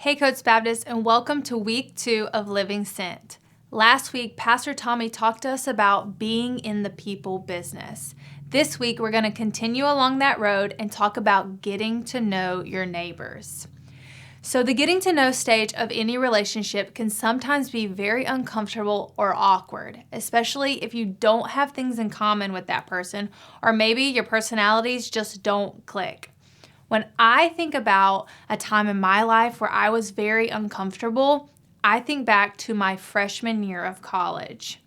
Hey Coates Baptist, and welcome to week 2 of Living Sent. Last week, Pastor Tommy talked to us about being in the people business. This week, we're going to continue along that road and talk about getting to know your neighbors. So the getting to know stage of any relationship can sometimes be very uncomfortable or awkward, especially if you don't have things in common with that person, or maybe your personalities just don't click. When I think about a time in my life where I was very uncomfortable, I think back to my freshman year of college.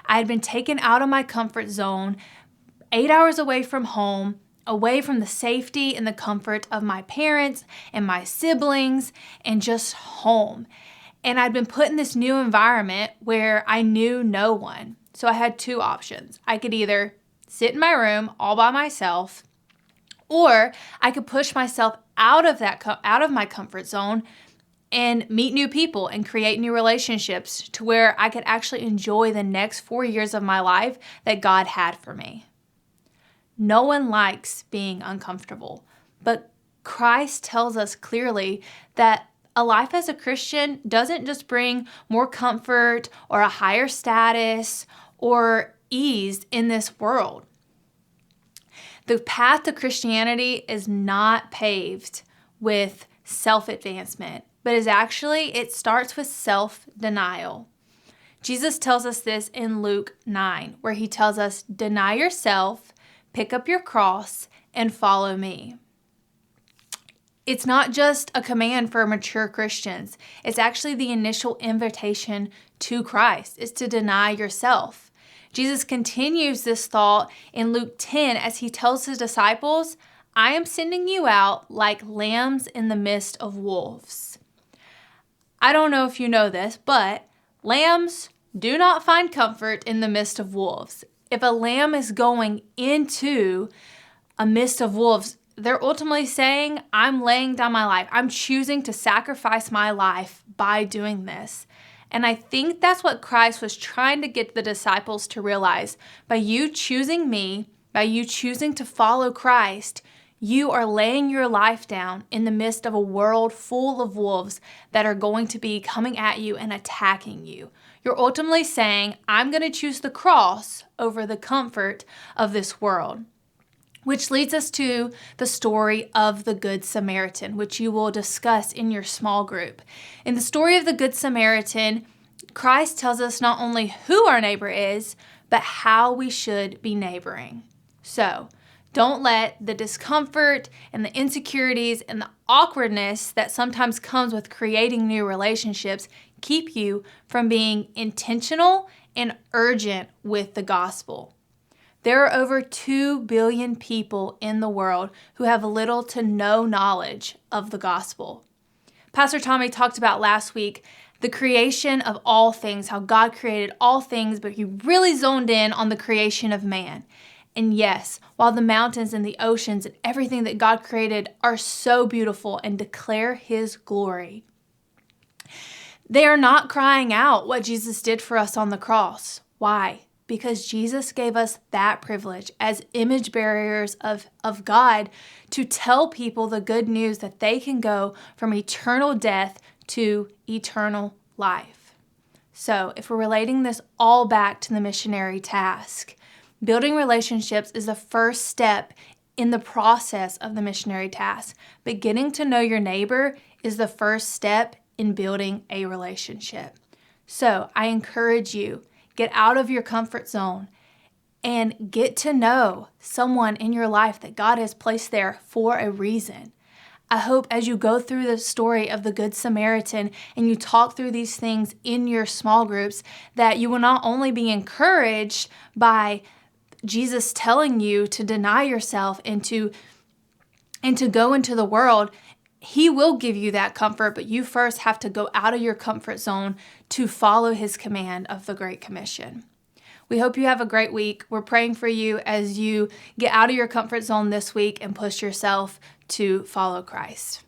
I had been taken out of my comfort zone, 8 hours away from home, away from the safety and the comfort of my parents and my siblings, and just home. And I'd been put in this new environment where I knew no one. So I had two options. I could either sit in my room all by myself, or I could push myself out of my comfort zone and meet new people and create new relationships to where I could actually enjoy the next 4 years of my life that God had for me. No one likes being uncomfortable, but Christ tells us clearly that a life as a Christian doesn't just bring more comfort or a higher status or ease in this world. The path to Christianity is not paved with self-advancement, but it starts with self-denial. Jesus tells us this in Luke 9, where he tells us, "Deny yourself, pick up your cross, and follow me." It's not just a command for mature Christians. It's actually the initial invitation to Christ. It's to deny yourself. Jesus continues this thought in Luke 10 as he tells his disciples, "I am sending you out like lambs in the midst of wolves." I don't know if you know this, but lambs do not find comfort in the midst of wolves. If a lamb is going into a midst of wolves, they're ultimately saying, "I'm laying down my life. I'm choosing to sacrifice my life by doing this." And I think that's what Christ was trying to get the disciples to realize. By you choosing me, by you choosing to follow Christ, you are laying your life down in the midst of a world full of wolves that are going to be coming at you and attacking you. You're ultimately saying, "I'm going to choose the cross over the comfort of this world." Which leads us to the story of the Good Samaritan, which you will discuss in your small group. In the story of the Good Samaritan, Christ tells us not only who our neighbor is, but how we should be neighboring. So, don't let the discomfort and the insecurities and the awkwardness that sometimes comes with creating new relationships keep you from being intentional and urgent with the gospel. There are over 2 billion people in the world who have little to no knowledge of the gospel. Pastor Tommy talked about last week the creation of all things, how God created all things, but he really zoned in on the creation of man. And yes, while the mountains and the oceans and everything that God created are so beautiful and declare his glory, they are not crying out what Jesus did for us on the cross. Why? Because Jesus gave us that privilege as image bearers of God to tell people the good news that they can go from eternal death to eternal life. So if we're relating this all back to the missionary task, building relationships is the first step in the process of the missionary task, but getting to know your neighbor is the first step in building a relationship. So I encourage you, get out of your comfort zone and get to know someone in your life that God has placed there for a reason. I hope as you go through the story of the Good Samaritan and you talk through these things in your small groups, that you will not only be encouraged by Jesus telling you to deny yourself and to go into the world. He will give you that comfort, but you first have to go out of your comfort zone to follow his command of the Great Commission. We hope you have a great week. We're praying for you as you get out of your comfort zone this week and push yourself to follow Christ.